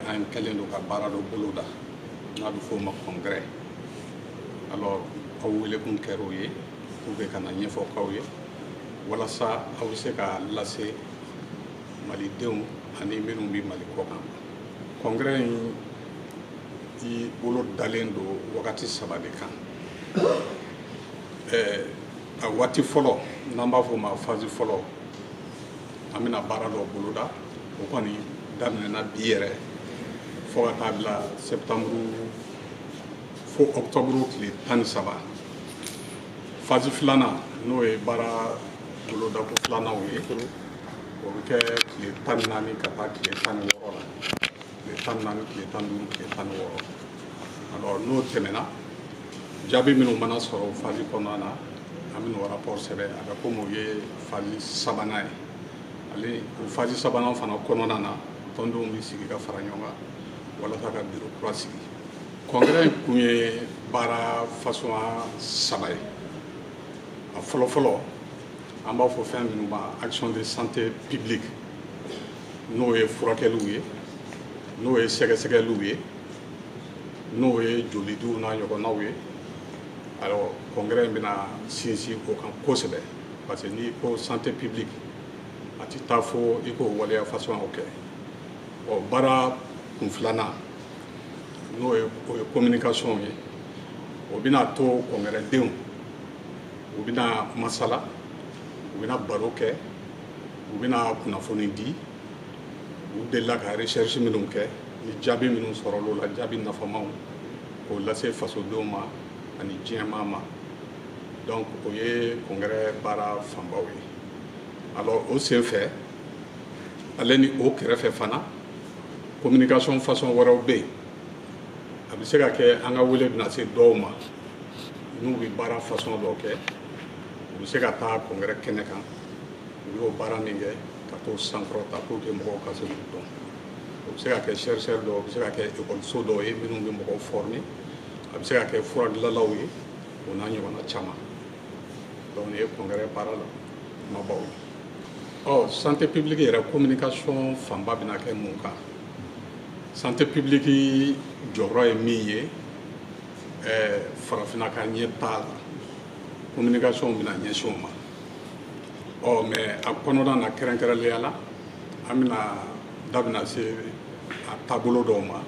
an kɛlen don ka baara dɔ boloda n'a bɛ f'o ma congrès. Alors aw welekun kɛra o ye pour que ka na ɲɛfɔ k'aw ye walasa aw bɛ se ka lase malidenw ani minnu bɛ Mali kɔ kan. Congrès in i bolo dalen don wagati 3 de kan. A waati fɔlɔ n'an b'a fɔ o ma phase fɔlɔ an bɛna baara dɔ boloda o kɔni daminɛna bi yɛrɛ fo ka taa bila septembre fo octobre tile 13. Phase filanan n'o ye baara bolodako filanaw ye o bɛ kɛ tile 14 ka taa tile 16 la. Tile 14 tile 15 tile 16. Alors n'o tɛmɛna jaabi minnu mana sɔrɔ phase kɔnɔna na an bɛ n'o rapport sɛbɛn a bɛ komi o ye phase 3nan ye. Ale o phase 3nan fana kɔnɔna na tɔndenw bɛ sigi ka fara ɲɔgɔn kan walasa ka bureau kura sigi. Congrès in kun ye baara façon 3 ye. A fɔlɔ-fɔlɔ an b'a fɔ fɛn minnu ma action de santé publique n'o ye furakɛliw ye n'o ye sɛgɛsɛgɛliw ye n'o ye jolidiw n'a ɲɔgɔnnaw ye. Alors congrès in bɛna sinsin o kan kosɛbɛ parce que n'i ko santé publique a ti taa fo i k'o waleya façon o kɛ. Baara kun filanan n'o ye communication ye o bɛna to congrès denw u bɛna masala u bɛna baro kɛ u bɛna kunnafoni di u delila ka recherche minnu kɛ ni jaabi minnu sɔrɔla o la jaabi nafamaw k'o lase fasodenw ma ani diɲɛmaa ma. Donc o ye congrès baara fanbaw ye. Alors o senfɛ ale ni o kɛrɛfɛ fana communication façon wɛrɛw bɛ yen a bɛ se ka kɛ an ka wele bɛna se dɔw ma n'u bɛ baara façon dɔ kɛ u bɛ se ka taa congrès kɛnɛ kan u y'o baara min kɛ ka t'o sankɔrɔta pour que mɔgɔw ka se k'u dɔn. O bɛ se ka kɛ chercheur dɔw o bɛ se ka kɛ école dɔw ye minnu bɛ mɔgɔw former a bɛ se ka kɛ furadilalaw ye o n'a ɲɔgɔnna caman. Donc nin ye congrès baara la kumabaw ye. Santé publique yɛrɛ communication fanba bɛna kɛ mun kan. Santé publique jɔyɔrɔ ye min ye farafinna ka ɲɛtaa la communication bɛna ɲɛsin o ma. Mais a kɔnɔna na kɛrɛnkɛrɛnnenya la an bɛna da bɛna se a taabolo dɔw ma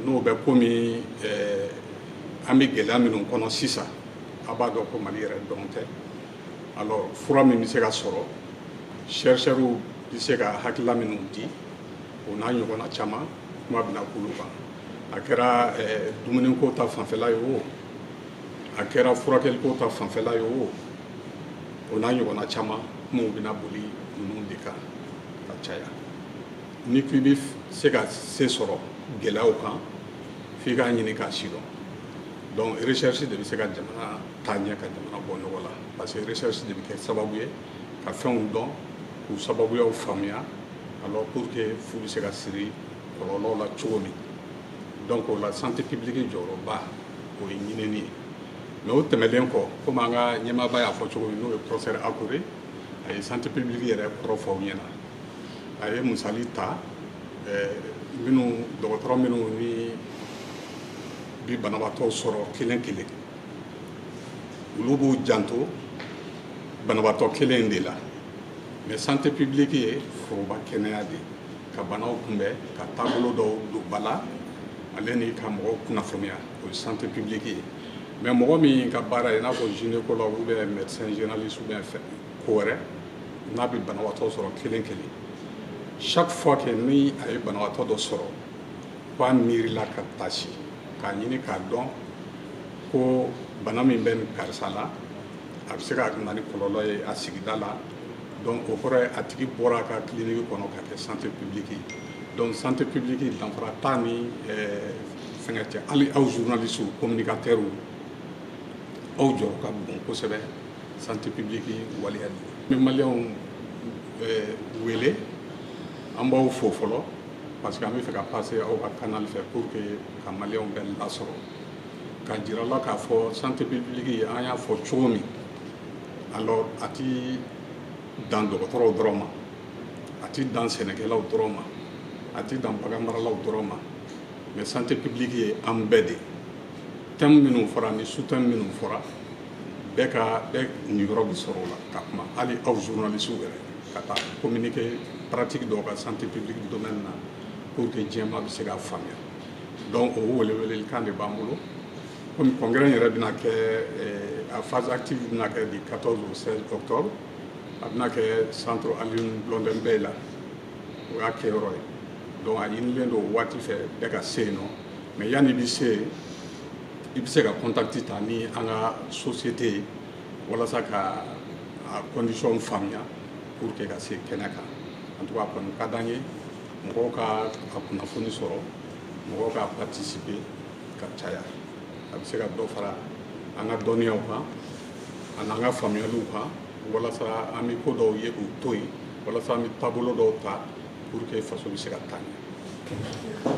n'o bɛ komi an bɛ gɛlɛya minnu kɔnɔ sisan a b'a dɔn ko Mali yɛrɛ dɔrɔn tɛ. Alors fura min bɛ se ka sɔrɔ chercheurs bɛ se ka hakilila minnu di o n'a ɲɔgɔnna caman kuma bɛna k'olu kan. A kɛra dumuniko ta fanfɛla ye o a kɛra furakɛliko ta fanfɛla ye o n'a ɲɔgɔnna caman kumaw bɛna boli ninnu de kan ka caya. Ni ko i bɛ se ka se sɔrɔ gɛlɛyaw kan f'i k'a ɲini k'a sidɔn. Donc recherche de bɛ se ka jamana taa ɲɛ ka jamana bɔ nɔgɔ la parce que recherche de bɛ kɛ sababu ye ka fɛnw dɔn k'u sababuyaw faamuya alors pour que fu bɛ se ka siri kɔlɔlɔw la cogo min. Donc o la santé publique jɔyɔrɔba o ye ɲinini ye. Mais o tɛmɛlen kɔ komi an ka ɲɛmaaba y'a fɔ cogo min n'o ye professeur Akure a ye santé publique yɛrɛ kɔrɔ fɔ aw ɲɛna. A ye misali ta minnu dɔgɔtɔrɔ minnu ni bi banabaatɔw sɔrɔ kelen kelen olu b'u janto banabaatɔ kelen de la. Mais santé publique ye foroba kɛnɛya de ka banaw kunbɛn ka taabolo dɔw don ba la ale ni ka mɔgɔw kunnafoniya o ye santé publique ye. Mais mɔgɔ min ka baara ye i n'a fɔ gynécologue ou bien médecin généraliste ou bien ko wɛrɛ n'a bɛ banabaatɔ sɔrɔ kelen kelen chaque fois que ni a ye banabaatɔ dɔ sɔrɔ k'a miirila ka tasi k'a ɲini k'a dɔn ko bana min bɛ nin karisa la a bɛ se ka na ni kɔlɔlɔ ye a sigida la. Donc o kɔrɔ ye a tigi bɔra a ka clinique kɔnɔ ka kɛ santé publique ye. Donc santé publique danfara t'a ni fɛngɛ cɛ. Hali aw journalistes communicateurs aw jɔyɔrɔ ka bon kosɛbɛ santé publique waleya de. N bɛ maliyɛnw wele an b'aw fo fɔlɔ parce que an bɛ fɛ ka passer aw ka canal fɛ pour que ka maliyɛnw bɛɛ lasɔrɔ ka jira la k'a fɔ santé publique an y'a fɔ cogo min alors a ti dan dɔgɔtɔrɔw dɔrɔn ma a ti dan sɛnɛkɛlaw dɔrɔn ma a tɛ dan bagan maralaw dɔrɔn ma mais santé publique ye an bɛɛ de thème minnu fɔra ni sous-thème minnu fɔra bɛɛ niyɔrɔ bɛ sɔrɔ o la ka kuma hali aw journalistes yɛrɛ ka taa communiqué pratique dɔw ka santé publique domaine na pour que diɲɛma bɛ se k'a faamuya donc o welewelekan de b'an bolo comme congrès yɛrɛ bɛna kɛ a phase active bɛna kɛ du 14 au 16 octobre a bɛna kɛ centre Alioune Blondin Bey la o y'a kɛyɔrɔ ye donc a ɲinilen don waati fɛ bɛɛ ka se yen nɔ mais yanni i bɛ se yen i bɛ se ka contact ta ni an ka société ye walasa ka a condition faamuya pour que ka se kɛnɛ kan en tout cas kɔni ka d'an ye mɔgɔw ka a kunnafoni sɔrɔ mɔgɔw ka participer ka caya a bɛ se ka dɔ fara an ka dɔnniyaw kan an'an ka faamuyaliw kan walasa an bɛ ko dɔw ye k'u to yen walasa an bɛ taabolo dɔw ta pour que faso bɛ se ka taa ɲɛ.